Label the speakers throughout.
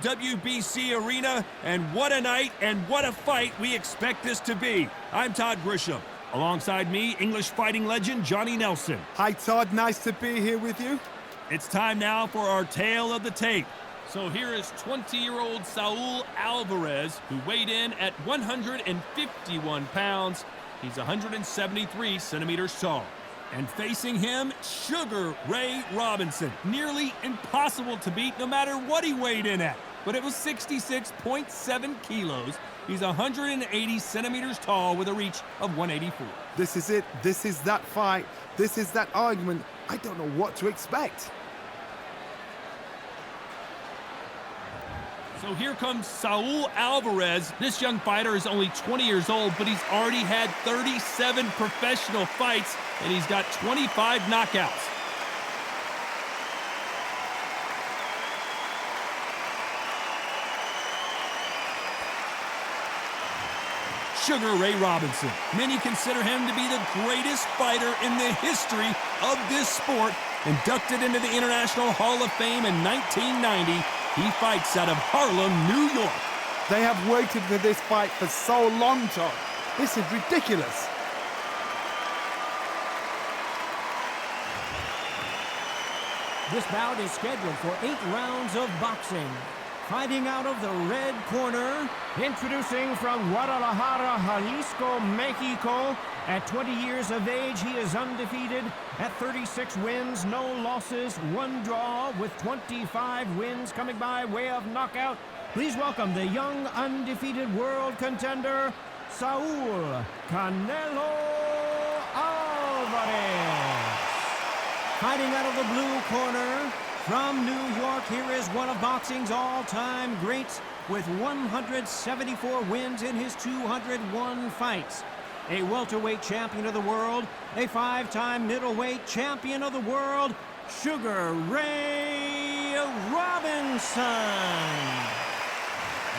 Speaker 1: WBC Arena, and what a night and what a fight we expect this to be. I'm Todd Grisham. Alongside me, English fighting legend Johnny Nelson.
Speaker 2: Hi Todd, nice to be here with you.
Speaker 1: It's time now for our tale of the tape.
Speaker 3: So here is 20-year-old Saul Alvarez, who weighed in at 151 pounds. He's 173 centimeters tall.
Speaker 1: And facing him, Sugar Ray Robinson. Nearly impossible to beat no matter what he weighed in at. But it was 66.7 kilos. He's 180 centimeters tall with a reach of 184.
Speaker 2: This is it. This is that fight. This is that argument. I don't know what to expect.
Speaker 3: So here comes Saul Alvarez. This young fighter is only 20 years old, but he's already had 37 professional fights, and he's got 25 knockouts.
Speaker 1: Sugar Ray Robinson. Many consider him to be the greatest fighter in the history of this sport. Inducted into the International Hall of Fame in 1990, he fights out of Harlem, New York.
Speaker 2: They have waited for this fight for so long, Todd. This is ridiculous.
Speaker 4: This bout is scheduled for 8 rounds of boxing. Fighting out of the red corner, introducing from Guadalajara, Jalisco, Mexico. At 20 years of age, he is undefeated at 36 wins, no losses, 1 draw, with 25 wins coming by way of knockout. Please welcome the young undefeated world contender, Saul Canelo Alvarez. Fighting out of the blue corner, from New York, here is one of boxing's all-time greats with 174 wins in his 201 fights. A welterweight champion of the world, a 5-time middleweight champion of the world, Sugar Ray Robinson.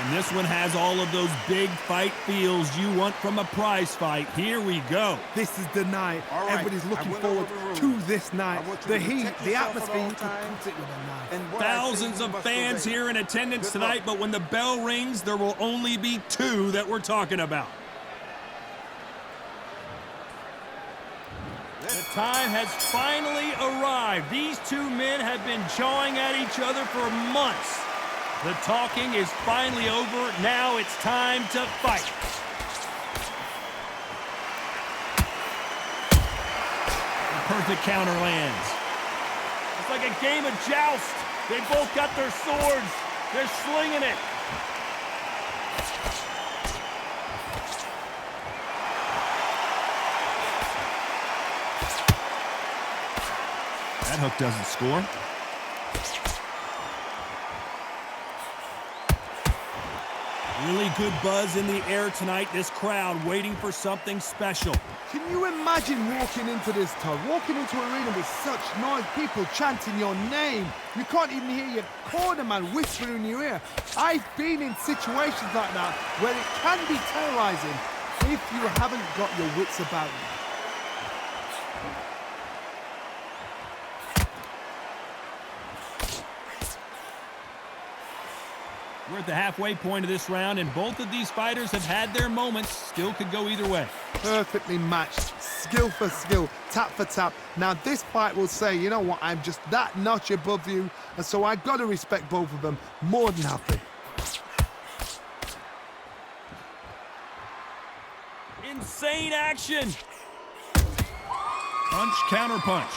Speaker 1: And this one has all of those big fight feels you want from a prize fight. Here we go.
Speaker 2: This is the night. Right. Everybody's looking forward to this night. The heat, the atmosphere, you can cut it with a knife.
Speaker 1: Thousands of fans here in attendance tonight, but when the bell rings, there will only be 2 that we're talking about. The time has finally arrived. These 2 men have been jawing at each other for months. The talking is finally over. Now it's time to fight. The perfect counter lands. It's like a game of joust. They both got their swords. They're slinging it. That hook doesn't score. Really good buzz in the air tonight. This crowd waiting for something special.
Speaker 2: Can you imagine walking into this, Todd? Walking into an arena with such noise, people chanting your name. You can't even hear your cornerman whispering in your ear. I've been in situations like that where it can be terrorizing if you haven't got your wits about you.
Speaker 1: We're at the halfway point of this round, and both of these fighters have had their moments. Still could go either way.
Speaker 2: Perfectly matched, skill for skill, tap for tap. Now this fight will say, you know what, I'm just that notch above you, and so I've got to respect both of them more than happy.
Speaker 1: Insane action. Punch, counter punch.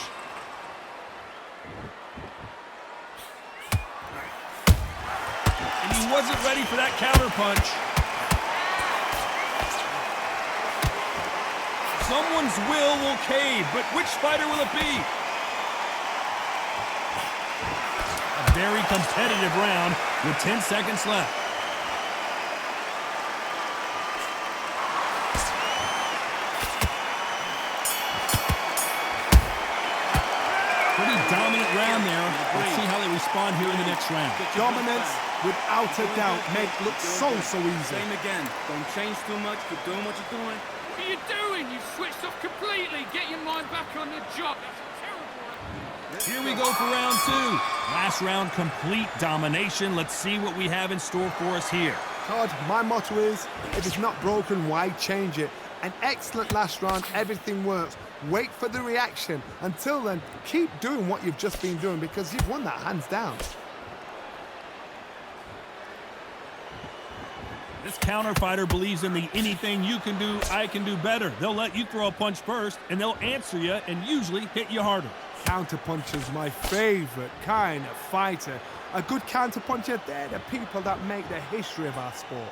Speaker 1: He wasn't ready for that counter punch. Someone's will cave, but which fighter will it be? A very competitive round with 10 seconds left. Pretty dominant round there. Let's see how they respond here in the next round.
Speaker 2: Dominance, without a doubt, made it look so easy.
Speaker 5: Same again. Don't change too much. Keep doing what you're doing.
Speaker 6: What are you doing? You switched off completely. Get your mind back on the job. That's a terrible.
Speaker 3: Here we go for round 2. Last round, complete domination. Let's see what we have in store for us here.
Speaker 2: Todd, my motto is, if it's not broken, why change it? An excellent last round, everything works. Wait for the reaction. Until then, keep doing what you've just been doing because you've won that hands down.
Speaker 3: This counter fighter believes in the anything you can do, I can do better. They'll let you throw a punch first, and they'll answer you and usually hit you harder.
Speaker 2: Counterpuncher's my favorite kind of fighter. A good counterpuncher, they're the people that make the history of our sport.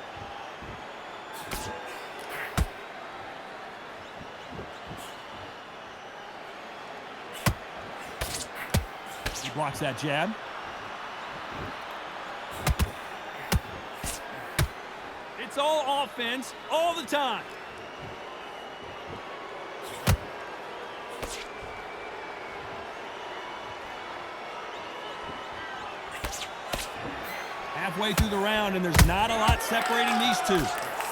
Speaker 3: He blocks that jab. It's all offense all the time. Halfway through the round, and there's not a lot separating these two.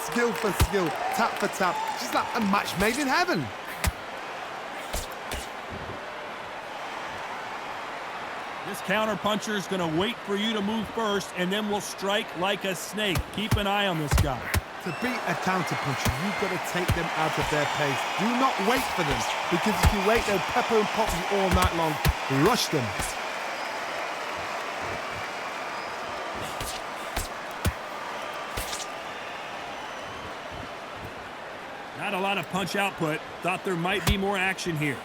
Speaker 2: Skill for skill, tap for tap, just like a match made in heaven.
Speaker 3: This counter puncher is going to wait for you to move first, and then will strike like a snake. Keep an eye on this guy.
Speaker 2: To beat a counter puncher, you've got to take them out of their pace. Do not wait for them, because if you wait, they'll pepper and pop you all night long. Rush them.
Speaker 3: Not a lot of punch output. Thought there might be more action here.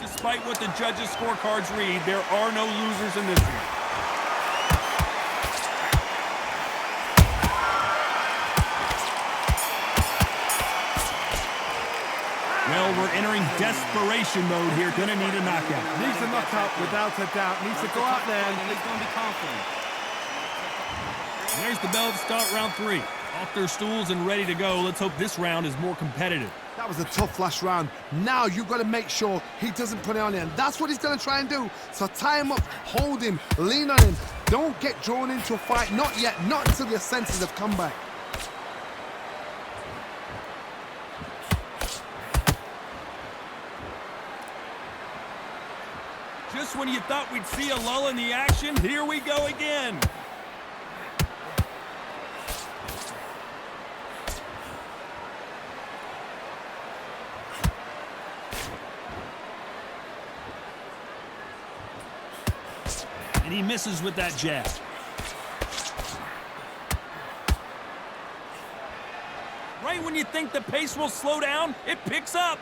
Speaker 3: Despite what the judges' scorecards read, there are no losers in this one. Well, we're entering desperation mode here. Gonna need a knockout.
Speaker 2: Needs a knockout without a doubt. Needs to go out there and
Speaker 5: he's going to be confident.
Speaker 3: And there's the bell to start round 3. Off their stools and ready to go. Let's hope this round is more competitive.
Speaker 2: that was a tough last round. Now you've got to make sure he doesn't put it on you, and that's what he's going to try and do. So tie him up, hold him, lean on him. Don't get drawn into a fight. Not yet. Not until your senses have come back.
Speaker 3: Just when you thought we'd see a lull in the action, here we go again. And he misses with that jab. Right when you think the pace will slow down, it picks up.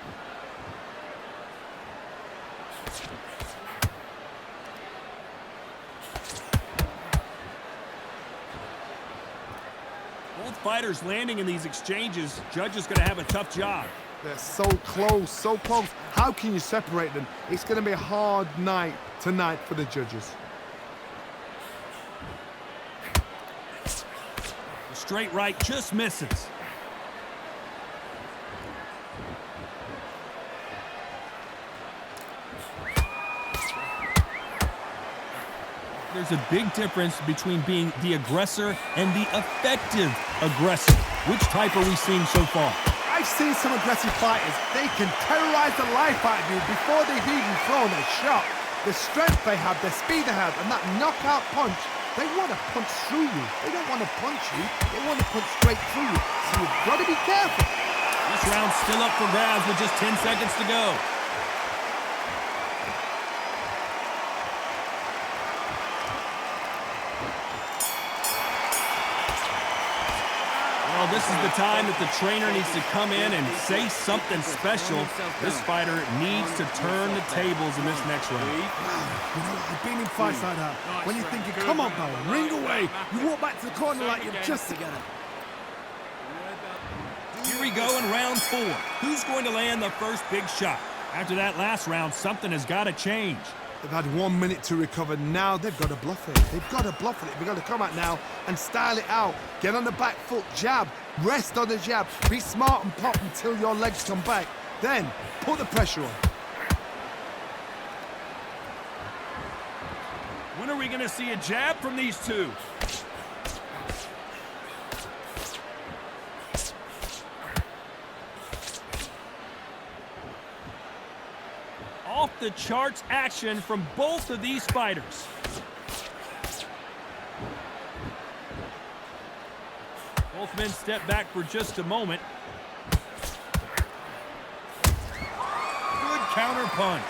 Speaker 3: Both fighters landing in these exchanges. Judge is going to have a tough job.
Speaker 2: They're so close, so close. How can you separate them? It's going to be a hard night tonight for the judges.
Speaker 3: The straight right just misses. There's a big difference between being the aggressor and the effective aggressor. Which type are we seeing so far?
Speaker 2: I've seen some aggressive fighters. They can terrorize the life out of you before they've even thrown a shot. The strength they have, the speed they have, and that knockout punch, they want to punch through you. They don't want to punch you. They want to punch straight through you. So you've got to be careful.
Speaker 3: This round's still up for grabs with just 10 seconds to go. Well, this is the time that the trainer needs to come in and say something special. This fighter needs to turn the tables in this next round.
Speaker 2: You know, I've been in fights like that. When you're thinking, come on, pal, ring away. You walk back to the corner like you're just together.
Speaker 3: Here we go in round 4. Who's going to land the first big shot? After that last round, something has got to change.
Speaker 2: They've had 1 minute to recover. Now they've got to bluff it. They've got to bluff it. They've got to come out now and style it out. Get on the back foot, jab, rest on the jab. Be smart and pop until your legs come back. Then put the pressure on.
Speaker 3: When are we going to see a jab from these two? off-the-charts action from both of these fighters. Both men step back for just a moment. Good counter punch.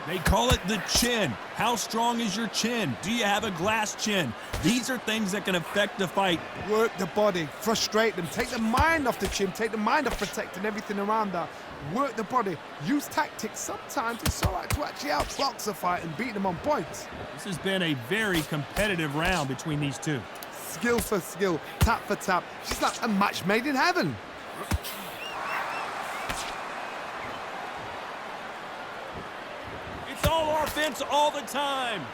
Speaker 3: They call it the chin. How strong is your chin? Do you have a glass chin? These are things that can affect the fight.
Speaker 2: Work the body, frustrate them, take the mind off the chin, take the mind off protecting everything around that. Work the body, use tactics. Sometimes it's all right to actually outbox a fight and beat them on points.
Speaker 3: This has been a very competitive round between these two.
Speaker 2: Skill for skill, tap for tap. She's like a match made in heaven.
Speaker 3: It's all offense all the time.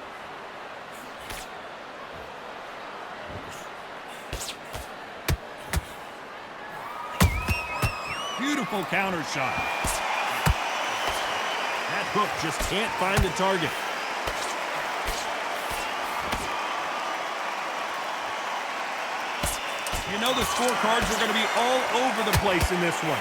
Speaker 3: Beautiful counter shot. That hook just can't find the target. You know the scorecards are going to be all over the place in this one.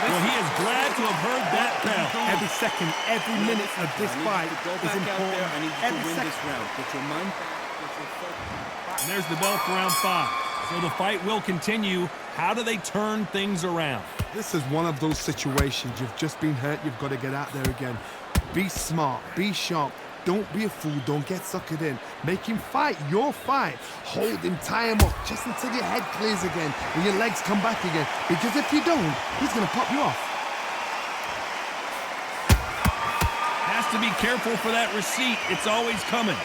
Speaker 3: Well, he is glad to have heard that bell.
Speaker 2: Every second, every minute of this fight is important.
Speaker 5: I need you to
Speaker 2: Every
Speaker 5: win
Speaker 2: second.
Speaker 5: this round. Get your mind back. Get your focus.
Speaker 3: And there's the bell for round 5. So the fight will continue. How do they turn things around?
Speaker 2: This is one of those situations. You've just been hurt. You've got to get out there again. Be smart. Be sharp. Don't be a fool. Don't get suckered in. Make him fight your fight. Hold him, tie him up just until your head clears again and your legs come back again. Because if you don't, he's going to pop you off.
Speaker 3: Has to be careful for that receipt. It's always coming.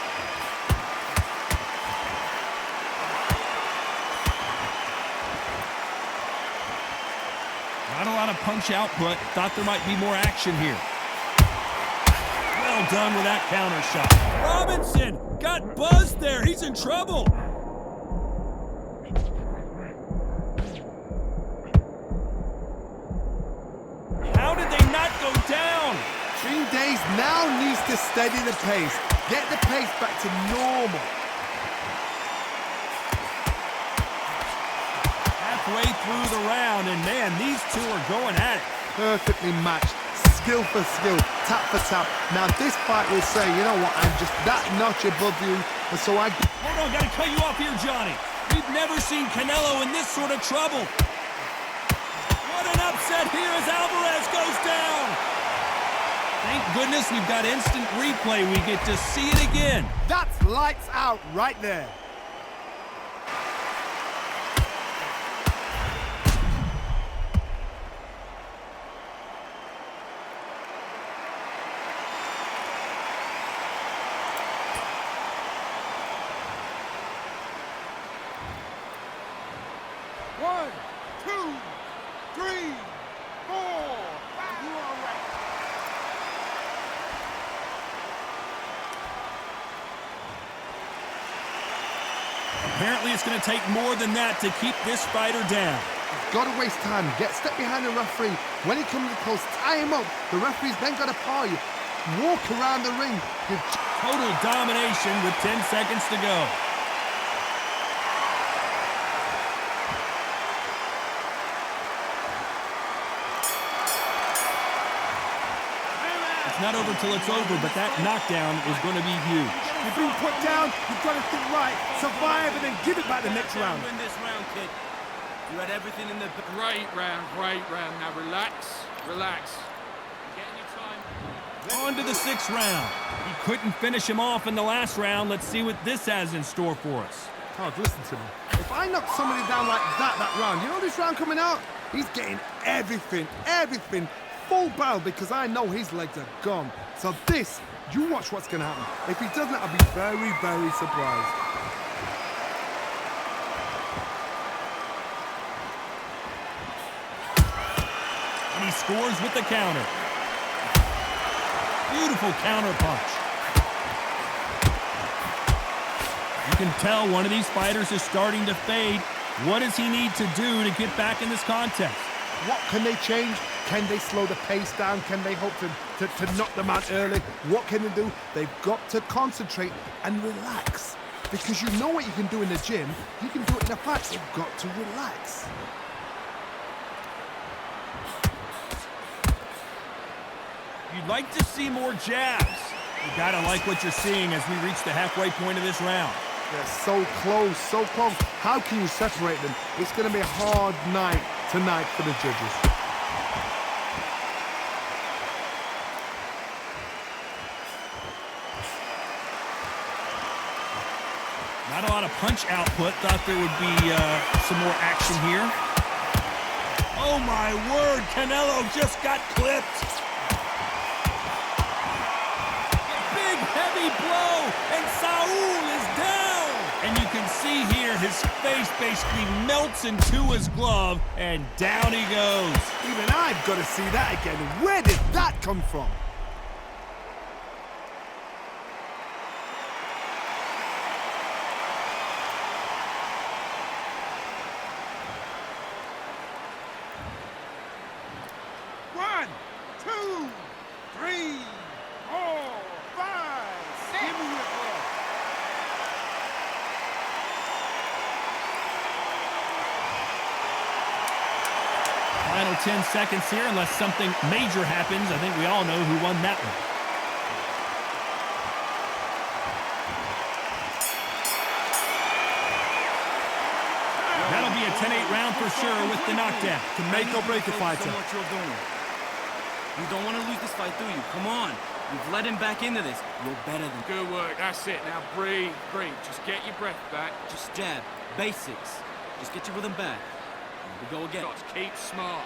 Speaker 3: Not a lot of punch output. Thought there might be more action here. Well done with that counter shot. Robinson got buzzed there. He's in trouble. How did they not go down?
Speaker 2: 3 days now needs to steady the pace. Get the pace back to normal.
Speaker 3: Halfway through the round, and man, these two are going at it.
Speaker 2: Perfectly matched. Skill for skill, tap for tap. Now this fight will say, you know what, I'm just that notch above you, and so I...
Speaker 3: Hold on, gotta cut you off here, Johnny. We've never seen Canelo in this sort of trouble. What an upset here as Alvarez goes down. Thank goodness we've got instant replay. We get to see it again.
Speaker 2: That's lights out right there. One, two, three, four. You are right.
Speaker 3: Apparently it's going to take more than that to keep this fighter down.
Speaker 2: Gotta waste time. Get step behind the referee. When he comes close, tie him up. The referee's then gotta paw you. Walk around the ring.
Speaker 3: Total domination with 10 seconds to go. It's not over till it's over, but that knockdown is going to be huge.
Speaker 2: You've been put down. You've got to think right. Survive and then give it back the next round.
Speaker 5: Win this round, kid. You had everything in the...
Speaker 6: Great round, great round. Now relax, relax. Getting your time.
Speaker 3: On to the 6th round. He couldn't finish him off in the last round. Let's see what this has in store for us.
Speaker 2: Todd, listen to me. If I knock somebody down like that round, you know this round coming out? He's getting everything, full barrel, because I know his legs are gone. So this, you watch what's going to happen. If he doesn't, I'll be very, very surprised.
Speaker 3: And he scores with the counter. Beautiful counter punch. You can tell one of these fighters is starting to fade. What does he need to do to get back in this contest?
Speaker 2: What can they change? Can they slow the pace down? Can they hope to knock them out early? What can they do? They've got to concentrate and relax. Because you know what you can do in the gym, you can do it in a fight. They've got to relax.
Speaker 1: You'd like to see more jabs. You gotta like what you're seeing as we reach the halfway point of this round.
Speaker 2: They're so close, so close. How can you separate them? It's going to be a hard night tonight for the judges.
Speaker 1: Not a lot of punch output. Thought there would be some more action here. Oh my word, Canelo just got clipped. A big heavy blow, and Saul is down. And you can see here his face basically melts into his glove, and down he goes.
Speaker 2: Even I've got to see that again. Where did that come from?
Speaker 1: Final 10 seconds here, unless something major happens. I think we all know who won that one. That'll be a 10-8 round for sure with the knockdown.
Speaker 2: To make or break a fighter.
Speaker 5: What you're doing. You don't want to lose this fight, do you? Come on. You've let him back into this. You're better than...
Speaker 6: Good work. That's it. Now breathe, breathe. Just get your breath back.
Speaker 5: Just jab. Basics. Just get your rhythm back. Here we go again.
Speaker 6: Got to keep smart.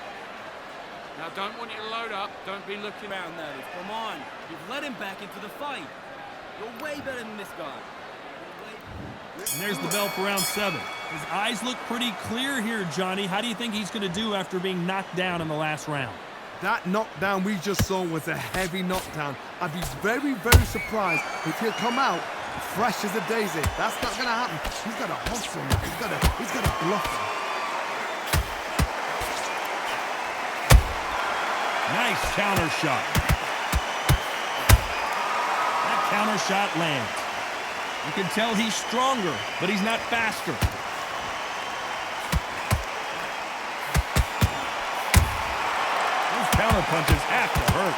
Speaker 6: Now, don't want you to load up. Don't be looking
Speaker 5: Around that. Come on. You've let him back into the fight. You're way better than this guy.
Speaker 1: And there's the bell for round 7. His eyes look pretty clear here, Johnny. How do you think he's going to do after being knocked down in the last round?
Speaker 2: That knockdown we just saw was a heavy knockdown. I'd be very, very surprised if he'll come out fresh as a daisy. That's not going to happen. He's got to hustle. He's got to bluff him.
Speaker 1: Nice counter shot. That counter shot lands. You can tell he's stronger, but he's not faster. Those counter punches have to hurt.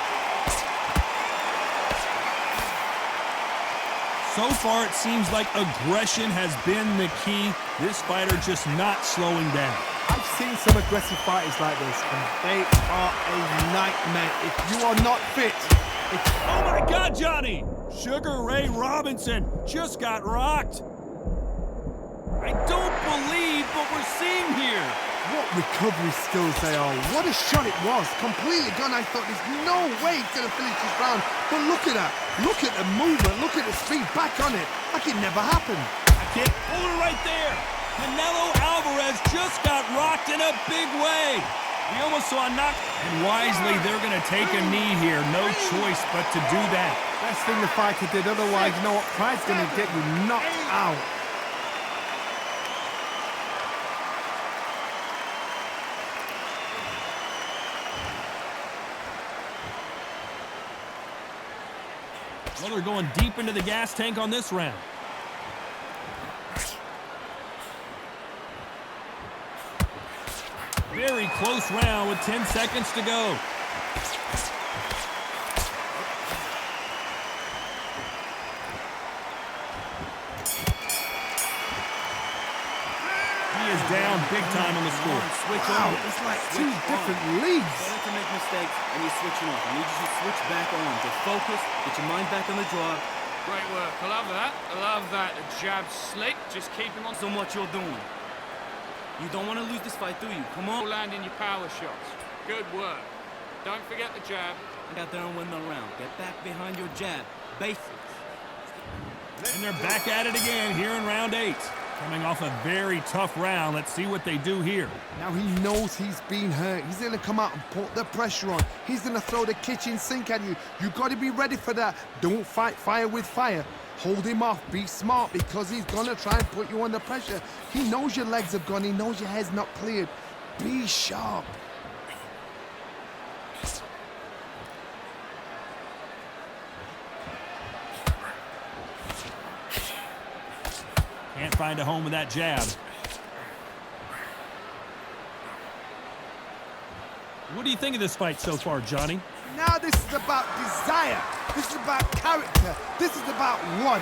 Speaker 1: So far, it seems like aggression has been the key. This fighter just not slowing down.
Speaker 2: I've seen some aggressive fighters like this, and they are a nightmare. If you are not fit,
Speaker 1: Oh my God, Johnny! Sugar Ray Robinson just got rocked. I don't believe what we're seeing here.
Speaker 2: what recovery skills they are. What a shot it was. Completely gone. I thought there's no way he's going to finish this round. But look at that. Look at the movement. Look at the speed. Back on it. Like it never happened.
Speaker 1: I can't pull it right there. Canelo Alvarez just got rocked in a big way. We almost saw a knock. And wisely, they're going to take a knee here. No choice but to do that.
Speaker 2: Best thing the fighter did. Otherwise, you know what? Pride's going to get you knocked out.
Speaker 1: Well, they're going deep into the gas tank on this round. Very close round with 10 seconds to go. He is down big time on the score.
Speaker 5: Switch
Speaker 2: Wow,
Speaker 5: on.
Speaker 2: it's like
Speaker 5: Switch
Speaker 2: two
Speaker 5: on.
Speaker 2: different leagues.
Speaker 5: Better to make mistakes and you're switching off. I need you to switch back on. Get focused. Get your mind back on the draw.
Speaker 6: Great work. I love that. I love that. The jab slick. Just keep him on.
Speaker 5: On what you're doing. You don't want to lose this fight, do you? Come on.
Speaker 6: Landing your power shots. Good work. Don't forget the jab.
Speaker 5: Get out there and win the round. Get back behind your jab. Basics.
Speaker 1: And they're back at it again here in round 8. Coming off a very tough round. Let's see what they do here.
Speaker 2: Now he knows he's been hurt. He's going to come out and put the pressure on. He's going to throw the kitchen sink at you. You've got to be ready for that. Don't fight fire with fire. Hold him off. Be smart because he's going to try and put you under pressure. He knows your legs have gone. He knows your head's not cleared. Be sharp.
Speaker 1: Can't find a home with that jab. What do you think of this fight so far, Johnny?
Speaker 2: Now this is about desire. This is about character. This is about want.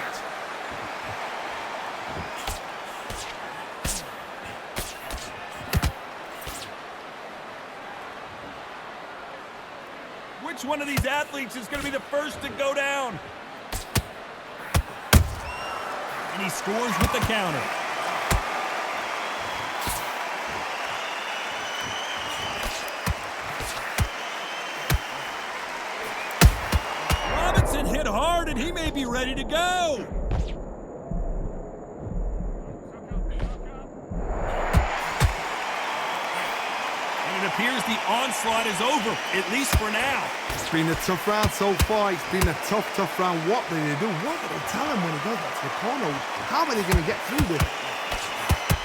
Speaker 1: Which one of these athletes is going to be the first to go down? And he scores with the counter. Robinson hit hard, and he may be ready to go. And it appears the onslaught is over, at least for now.
Speaker 2: It's been a tough round so far. It's been a tough round. What do they do? What do they tell him when he goes back to the corner? How are they going to get through this?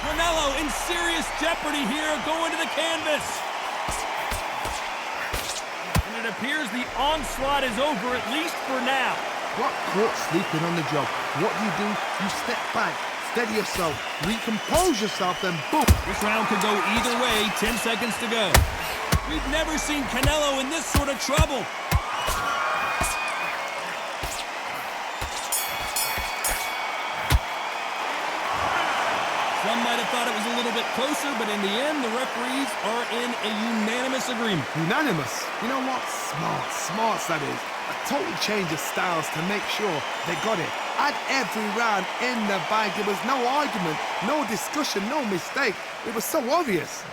Speaker 1: Canelo in serious jeopardy here, going to the canvas. And it appears the onslaught is over, at least for now.
Speaker 2: Got caught sleeping on the job. What do? You step back, steady yourself, recompose yourself, then boom.
Speaker 1: This round could go either way, 10 seconds to go. We've never seen Canelo in this sort of trouble. Some might have thought it was a little bit closer, but in the end, the referees are in a unanimous agreement.
Speaker 2: Unanimous. You know what? Smart that is. A total change of styles to make sure they got it. At every round in the bag, there was no argument, no discussion, no mistake. It was so obvious.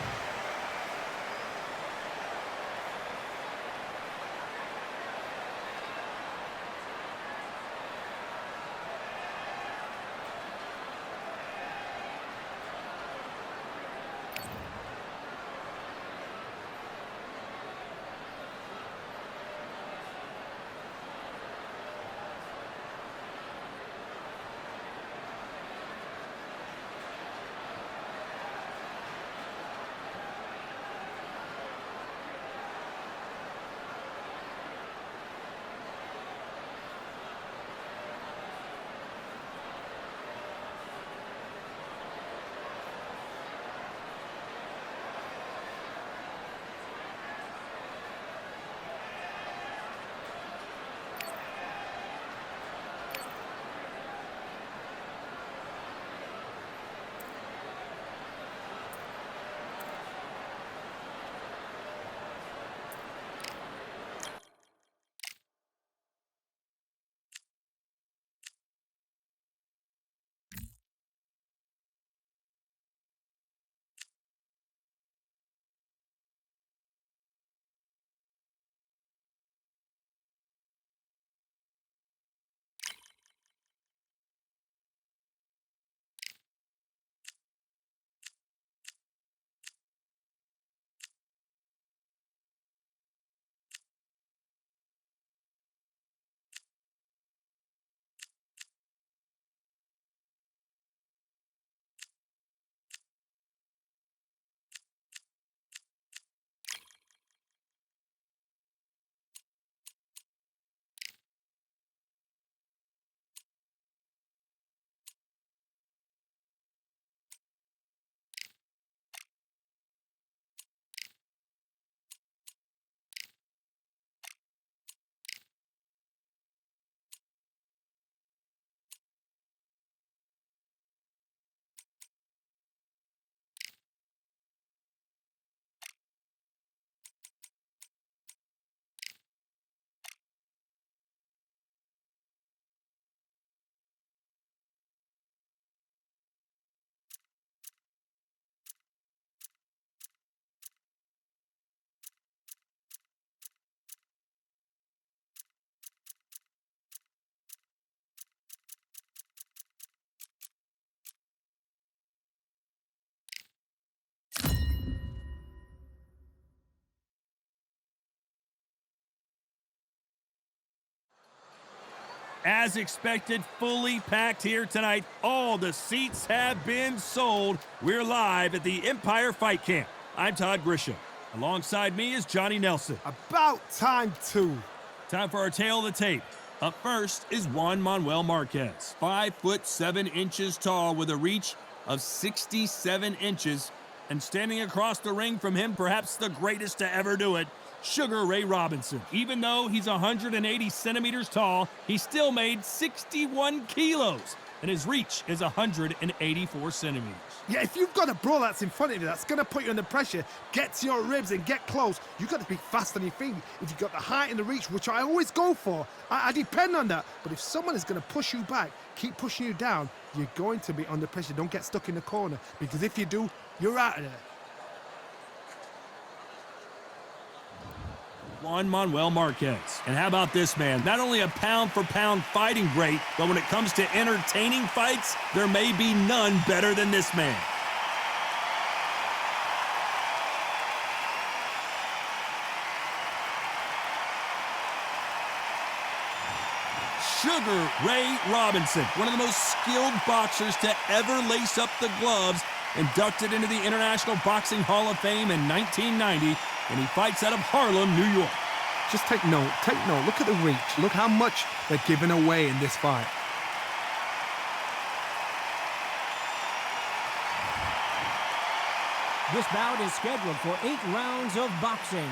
Speaker 1: As expected, fully packed here tonight. All the seats have been sold. We're live at the Empire Fight Camp. I'm Todd Grisham. Alongside me is Johnny Nelson.
Speaker 2: About time too.
Speaker 1: Time for our tale of the tape. Up first is Juan Manuel Marquez, 5'7" tall with a reach of 67 inches. And standing across the ring from him, perhaps the greatest to ever do it, Sugar Ray Robinson. Even though he's 180 centimeters tall, he still made 61 kilos, and his reach is 184 centimeters.
Speaker 2: Yeah, if you've got a brawl that's in front of you that's going to put you under pressure, get to your ribs and get close, you've got to be fast on your feet. If you've got the height and the reach, which I always go for, I depend on that. But if someone is going to push you back, keep pushing you down, you're going to be under pressure. Don't get stuck in the corner, because if you do, you're out of there.
Speaker 1: Juan Manuel Marquez. And how about this man? Not only a pound-for-pound fighting great, but when it comes to entertaining fights, there may be none better than this man. Sugar Ray Robinson, one of the most skilled boxers to ever lace up the gloves, inducted into the International Boxing Hall of Fame in 1990, and he fights out of Harlem, New York.
Speaker 2: Just take note, look at the reach, look how much they're giving away in this fight.
Speaker 4: This bout is scheduled for 8 rounds of boxing.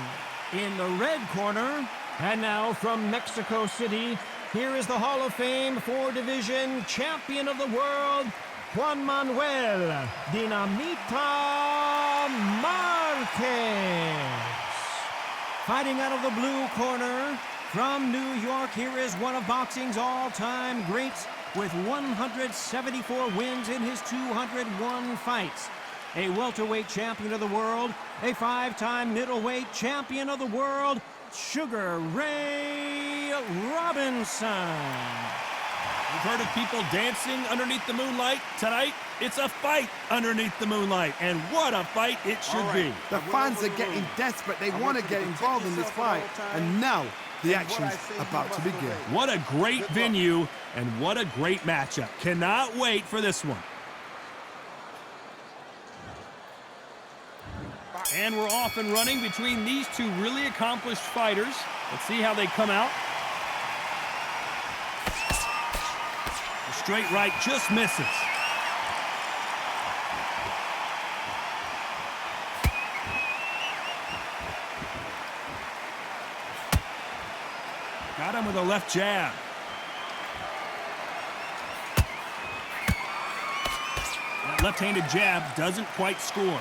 Speaker 4: In the red corner, and now from Mexico City, here is the Hall of Fame 4-division champion of the world, Juan Manuel Dinamita Marquez. Fighting out of the blue corner, from New York, here is one of boxing's all-time greats with 174 wins in his 201 fights. A welterweight champion of the world, a 5-time middleweight champion of the world, Sugar Ray Robinson.
Speaker 1: We've heard of people dancing underneath the moonlight. Tonight, it's a fight underneath the moonlight, and what a fight it should be.
Speaker 2: The fans are getting desperate. They want to get involved in this fight, and now the action's about to begin.
Speaker 1: What a great venue, and what a great matchup. Cannot wait for this one. And we're off and running between these two really accomplished fighters. Let's see how they come out. The straight right just misses. Got him with a left jab. That left-handed jab doesn't quite score.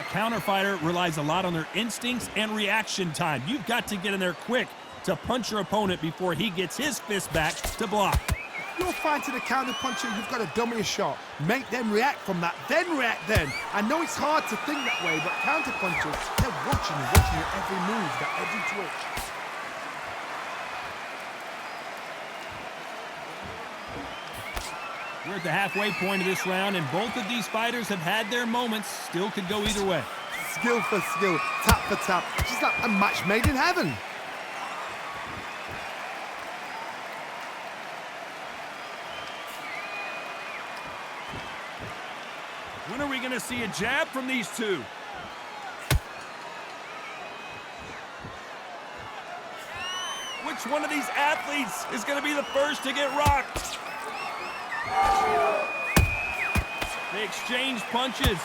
Speaker 1: Counterfighter relies a lot on their instincts and reaction time. You've got to get in there quick to punch your opponent before he gets his fist back to block.
Speaker 2: You're fighting a counter puncher, you've got to dummy a shot. Make them react from that, then react then. I know it's hard to think that way, but counter punchers, they're watching your every move, that every twitch.
Speaker 1: We're at the halfway point of this round, and both of these fighters have had their moments. Still could go either way.
Speaker 2: Skill for skill, tap for tap. Just like a match made in heaven.
Speaker 1: When are we going to see a jab from these two? Which one of these athletes is going to be the first to get rocked? They exchange punches.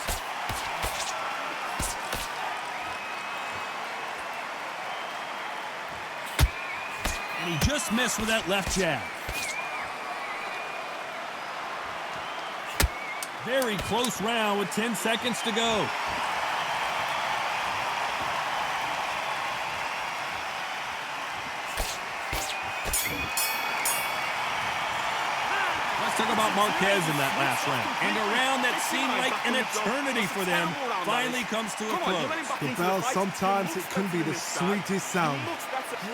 Speaker 1: And he just missed with that left jab. Very close round with 10 seconds to go. Let's talk about Marquez in that last round. And a round that seemed like an eternity for them finally comes to a close.
Speaker 2: The bell, sometimes it can be the sweetest sound.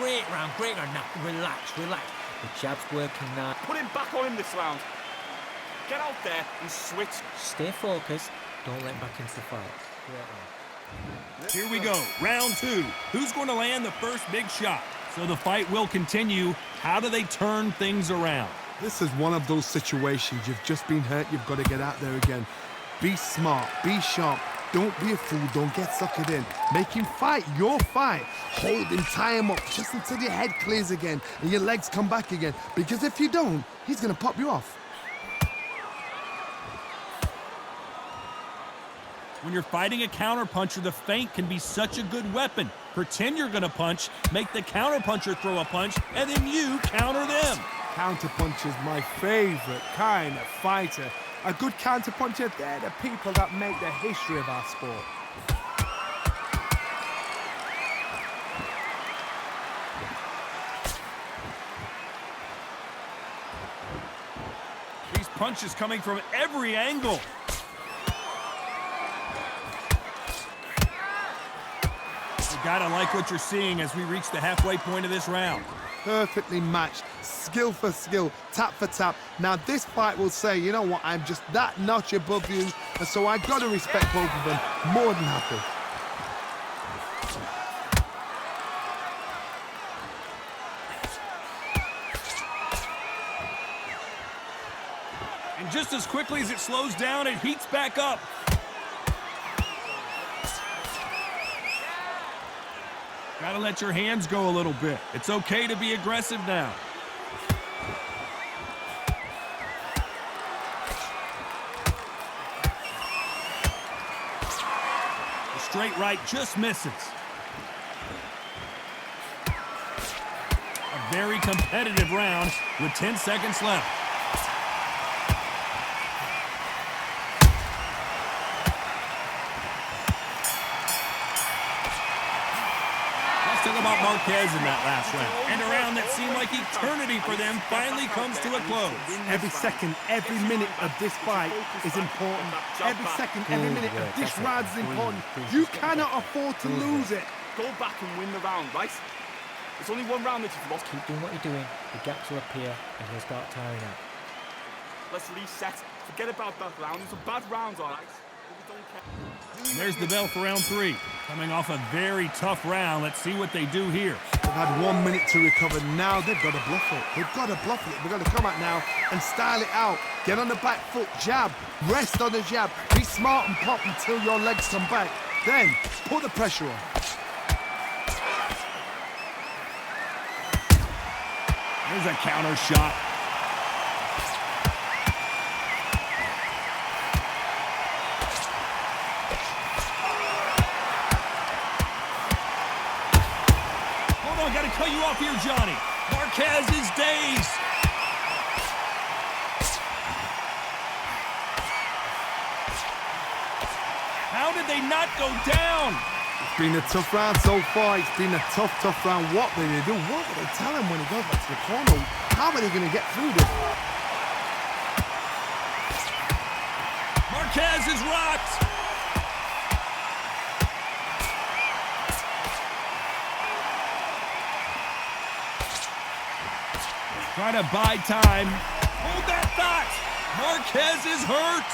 Speaker 7: Great round, great round. Now, relax. The jab's working now.
Speaker 6: Put him back on him this round. Get out there and switch.
Speaker 7: Stay focused. Don't let back into the fight. Great round.
Speaker 1: Here we go, round two. Who's going to land the first big shot? So the fight will continue. How do they turn things around?
Speaker 2: This is one of those situations. You've just been hurt, you've got to get out there again. Be smart, be sharp. Don't be a fool, don't get suckered in. Make him fight your fight. Hold him, tie him up, just until your head clears again and your legs come back again. Because if you don't, he's gonna pop you off.
Speaker 1: When you're fighting a counterpuncher, the feint can be such a good weapon. Pretend you're gonna punch, make the counterpuncher throw a punch, and then you counter them.
Speaker 2: Counterpuncher's my favorite kind of fighter. A good counterpuncher, they're the people that make the history of our sport.
Speaker 1: These punches coming from every angle. You gotta like what you're seeing as we reach the halfway point of this round.
Speaker 2: Perfectly matched, skill for skill, tap for tap. Now this fight will say, you know what, I'm just that notch above you, and so I gotta respect both of them more than happy.
Speaker 1: And just as quickly as it slows down, it heats back up. Gotta let your hands go a little bit. It's okay to be aggressive now. The straight right just misses. A very competitive round with 10 seconds left. Talk about Marquez in that last round. And a round that seemed like eternity for them finally comes to a close.
Speaker 2: Every second, every minute of this fight is important. Every second, every minute of this round is important. You cannot afford to lose it.
Speaker 5: Go back and win the round, right? It's only one round that you've lost.
Speaker 7: Keep doing what you're doing. The gaps will appear and he'll start tiring out.
Speaker 5: Let's reset. Forget about that round. It's a bad round, all right? We don't care.
Speaker 1: There's the bell for round 3. Coming off a very tough round. Let's see what they do here.
Speaker 2: They've had 1 minute to recover. Now they've got to bluff it. They've got to bluff it. They've got to come out now and style it out. Get on the back foot, jab. Rest on the jab. Be smart and pop until your legs come back. Then put the pressure on.
Speaker 1: There's a counter shot. Gotta cut you off here, Johnny. Marquez is dazed. How did they not go down?
Speaker 2: It's been a tough round so far. It's been a tough round. What will they do? What will they tell him when he goes back to the corner? How are they going to get through this?
Speaker 1: Marquez is rocked. Try to buy time. Hold that thought. Marquez is hurt.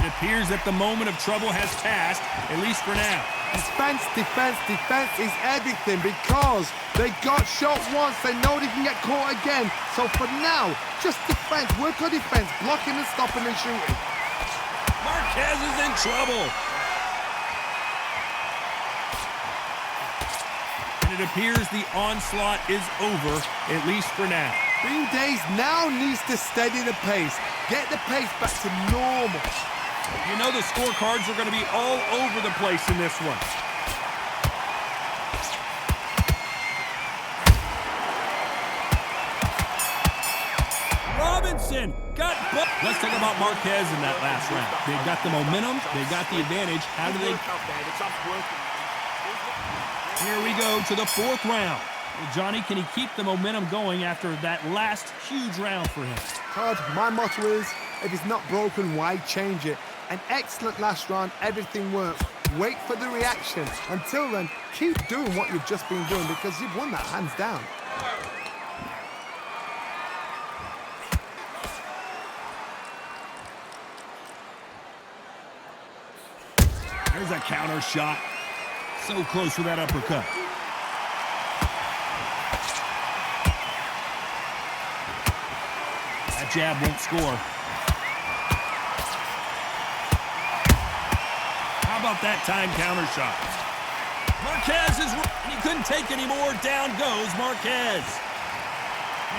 Speaker 1: It appears that the moment of trouble has passed, at least for now.
Speaker 2: Defense, defense, defense is everything because they got shot once. They know they can get caught again. So for now, just defense. Work on defense. Blocking and stopping and shooting.
Speaker 1: Marquez is in trouble. It appears the onslaught is over, at least for now.
Speaker 2: Green Days now needs to steady the pace. Get the pace back to normal.
Speaker 1: You know the scorecards are going to be all over the place in this one. Robinson got butt. Let's talk about Marquez in that last round. They've got the momentum. They've got the advantage. How do they... Here we go to the 4th round. Well, Johnny, can he keep the momentum going after that last huge round for him?
Speaker 2: Todd, my motto is, if it's not broken, why change it? An excellent last round, everything works. Wait for the reaction. Until then, keep doing what you've just been doing because you've won that hands down.
Speaker 1: There's a counter shot. So close with that uppercut. That jab won't score. How about that time counter shot? Marquez is... and he couldn't take any more. Down goes Marquez.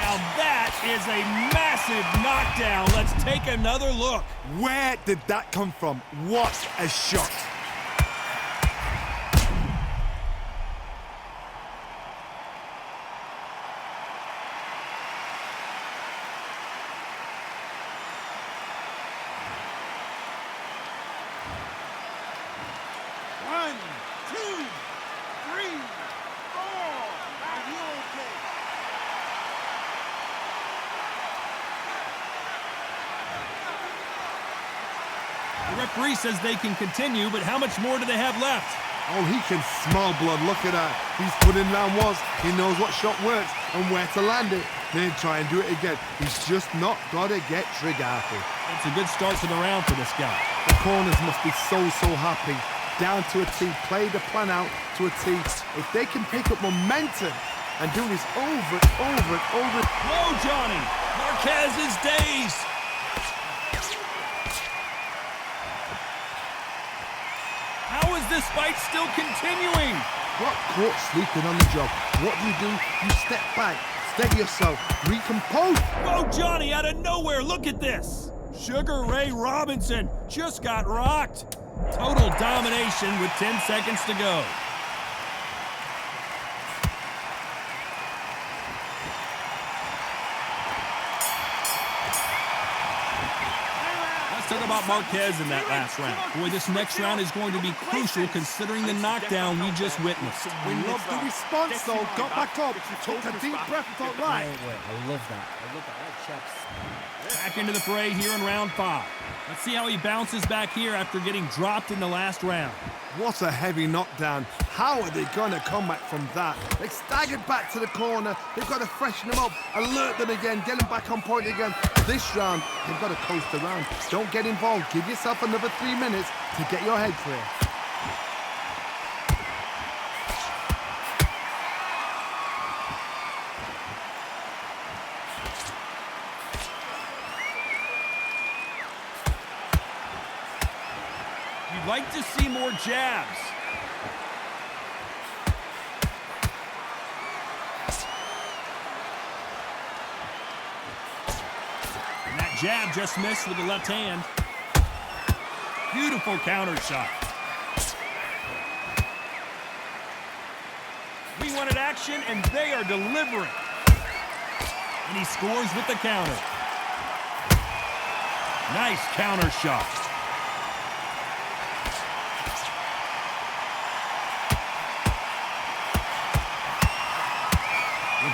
Speaker 1: Now that is a massive knockdown. Let's take another look.
Speaker 2: Where did that come from? What a shot.
Speaker 1: The referee says they can continue, but how much more do they have left?
Speaker 2: Oh, he can smell blood. Look at that. He's put in round once. He knows what shot works and where to land it. Then try and do it again. He's just not got to get trigger happy.
Speaker 1: It's a good start to the round for this guy.
Speaker 2: The corners must be so happy. Down to a T. Play the plan out to a T. If they can pick up momentum and do this over and over and over.
Speaker 1: Whoa, Johnny. Marquez is dazed. How is this fight still continuing?
Speaker 2: Got caught sleeping on the job. What do? You step back, steady yourself, recompose.
Speaker 1: Whoa, Johnny, out of nowhere, look at this. Sugar Ray Robinson just got rocked. Total domination with 10 seconds to go. Talk about Marquez in that last round. Boy, this next round is going to be crucial considering the knockdown we just witnessed.
Speaker 2: We love the response, though. Got back up, took a deep breath, thought, right.
Speaker 7: I love that. I love that. That chaps.
Speaker 1: Back into the fray here in round 5. Let's see how he bounces back here after getting dropped in the last round.
Speaker 2: What a heavy knockdown. How are they going to come back from that? They staggered back to the corner. They've got to freshen them up, alert them again, get them back on point again. This round, they've got to coast around. Don't get involved. Give yourself another 3 minutes to get your head clear.
Speaker 1: You'd like to see more jabs. And that jab just missed with the left hand. Beautiful counter shot. We wanted action, and they are delivering. And he scores with the counter. Nice counter shot.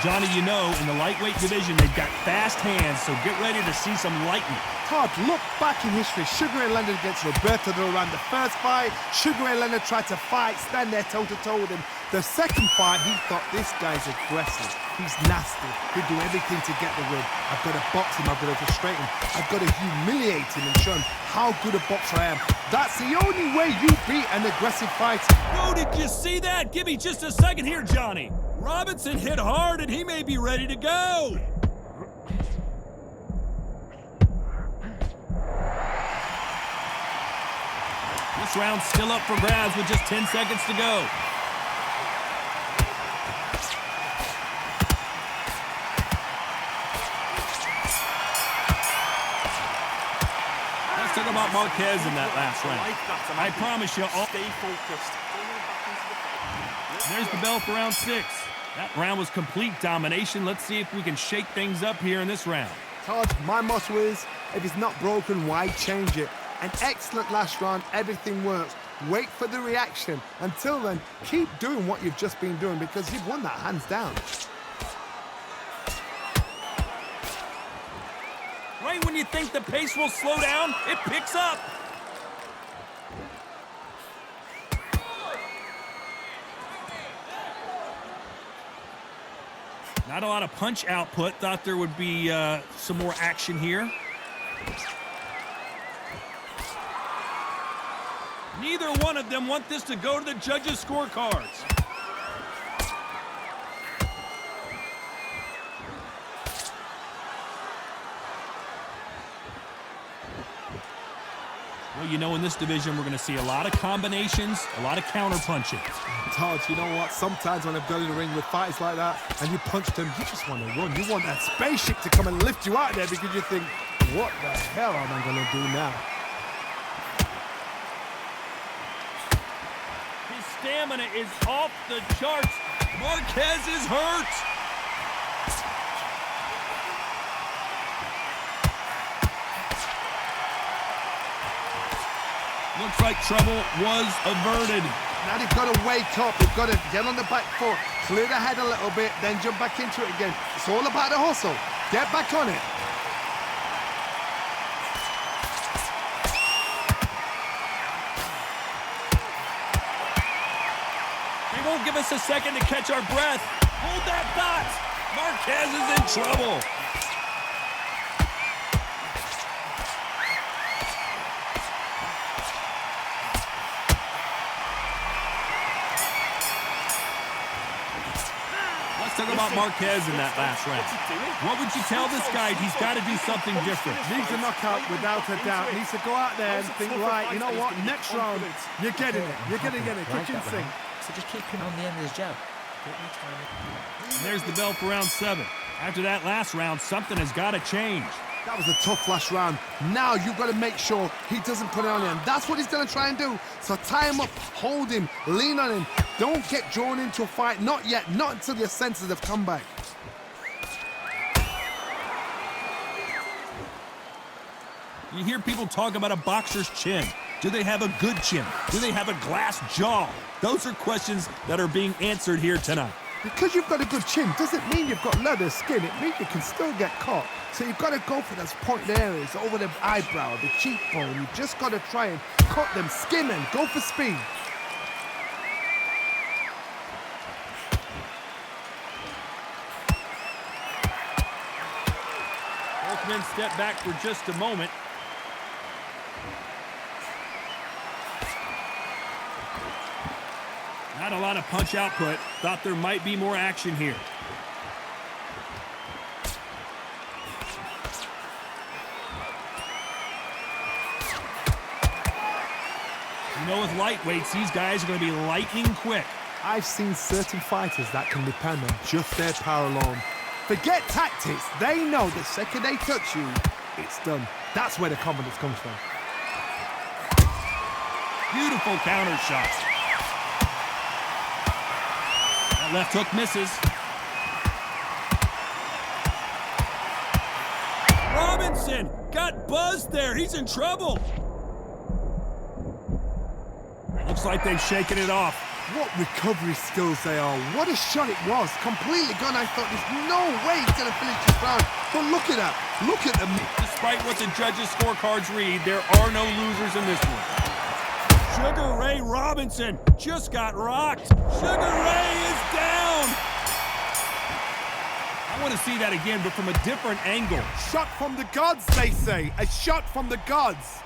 Speaker 1: Johnny, you know, in the lightweight division, they've got fast hands, so get ready to see some lightning.
Speaker 2: Todd, look back in history. Sugar Ray Leonard against Roberto Duran. The first fight, Sugar Ray Leonard tried to fight, stand there toe-to-toe with him. The second fight, he thought, this guy's aggressive. He's nasty. He'll do everything to get the win. I've got to box him. I've got to frustrate him. I've got to humiliate him and show him how good a boxer I am. That's the only way you beat an aggressive fighter.
Speaker 1: Oh, did you see that? Give me just a second here, Johnny. Robinson hit hard, and he may be ready to go. This round's still up for grabs with just 10 seconds to go. Let's talk about Marquez in that last round. I promise you, all...
Speaker 3: Stay focused.
Speaker 1: There's the bell for round 6. That round was complete domination. Let's see if we can shake things up here in this round.
Speaker 2: Todd, my motto is, if it's not broken, why change it? An excellent last round, everything works. Wait for the reaction. Until then, keep doing what you've just been doing because you've won that hands down.
Speaker 1: Right when you think the pace will slow down, it picks up. Not a lot of punch output. Thought there would be some more action here. Neither one of them want this to go to the judges' scorecards. Well, you know, in this division, we're going to see a lot of combinations, a lot of counter-punching.
Speaker 2: Todd, you know what? Sometimes when I've gone in the ring with fighters like that and you punch them, you just want to run. You want that spaceship to come and lift you out there because you think, what the hell am I going to do now?
Speaker 1: His stamina is off the charts. Marquez is hurt. Looks like trouble was averted.
Speaker 2: Now they've got to wake up. They've got to get on the back foot, clear the head a little bit, then jump back into it again. It's all about the hustle. Get back on it.
Speaker 1: They won't give us a second to catch our breath. Hold that thought. Marquez is in trouble. Let's talk about Marquez in that last round. What would you tell this guy? He's got to do something different.
Speaker 2: Needs a knockout without a doubt. Needs to go out there and think, right, you know what, next round, you're getting it. You're going to get it. Kitchen sink.
Speaker 7: So just keep him on the end of his jab.
Speaker 1: And there's the bell for round 7. After that last round, something has got to change.
Speaker 2: That was a tough last round. Now you've got to make sure he doesn't put it on him. That's what he's going to try and do. So tie him up, hold him, lean on him. Don't get drawn into a fight. Not yet. Not until your senses have come back.
Speaker 1: You hear people talk about a boxer's chin. Do they have a good chin? Do they have a glass jaw? Those are questions that are being answered here tonight.
Speaker 2: Because you've got a good chin doesn't mean you've got leather skin. It means you can still get caught. So you've got to go for those pointed areas over the eyebrow, the cheekbone. You've just got to try and cut them, skim them, go for speed.
Speaker 1: Both men step back for just a moment. Not a lot of punch output. Thought there might be more action here. You know, with lightweights, these guys are going to be lightning quick.
Speaker 2: I've seen certain fighters that can depend on just their power alone. Forget tactics. They know the second they touch you, it's done. That's where the confidence comes from.
Speaker 1: Beautiful counter shot. That left hook misses. Robinson got buzzed there. He's in trouble. Looks like they've shaken it off.
Speaker 2: What recovery skills they are. What a shot it was. Completely gone. I thought there's no way he's going to finish this round. But look at that. Look at them.
Speaker 1: Despite what the judges' scorecards read, there are no losers in this one. Sugar Ray Robinson just got rocked. Sugar Ray is down. I want to see that again, but from a different angle.
Speaker 2: Shot from the gods, they say. A shot from the gods.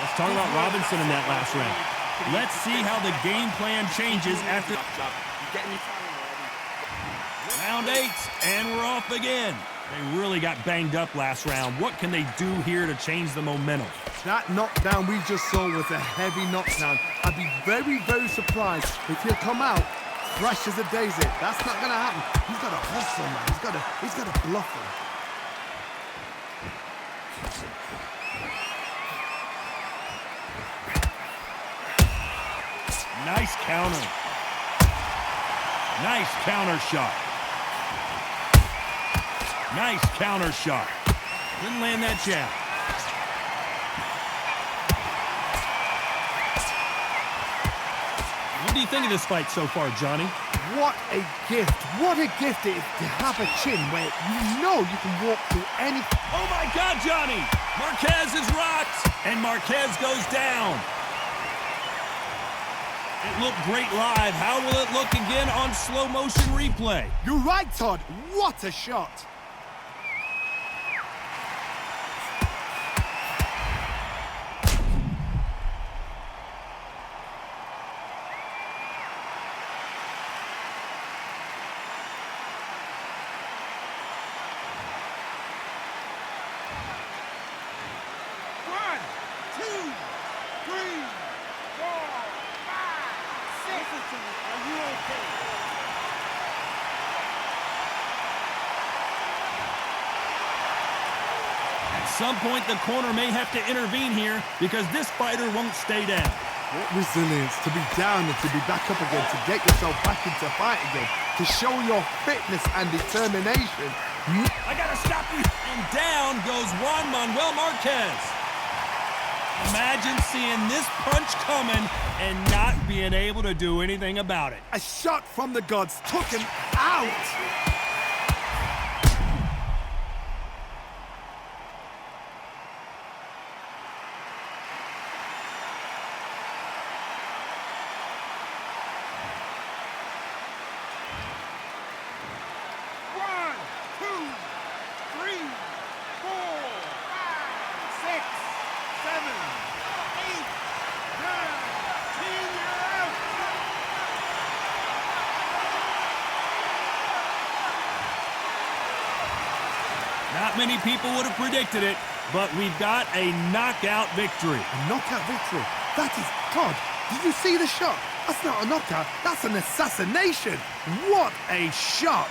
Speaker 1: Let's talk about Robinson in that last round. Let's see how the game plan changes after round 8, and we're off again. They really got banged up last round. What can they do here to change the momentum?
Speaker 2: That knockdown we just saw was a heavy knockdown. I'd be very, very surprised if he'll come out fresh as a daisy. That's not going to happen. He's got to hustle, man. He's got to bluff him.
Speaker 1: Nice counter. Nice counter shot. Nice counter shot. Didn't land that jab. What do you think of this fight so far, Johnny?
Speaker 2: What a gift. What a gift it is to have a chin where you know you can walk through any...
Speaker 1: Oh my God, Johnny! Marquez is rocked, and Marquez goes down. It looked great live. How will it look again on slow motion replay?
Speaker 2: You're right, Todd. What a shot.
Speaker 1: some point, the corner may have to intervene here because this fighter won't stay down.
Speaker 2: What resilience to be down and to be back up again, to get yourself back into fight again, to show your fitness and determination.
Speaker 1: I gotta stop you. And down goes Juan Manuel Marquez. Imagine seeing this punch coming and not being able to do anything about it.
Speaker 2: A shot from the gods took him out.
Speaker 1: Not many people would have predicted it, but we've got a knockout victory.
Speaker 2: A knockout victory. That is God. Did you see the shot? That's not a knockout. That's an assassination. What a shot.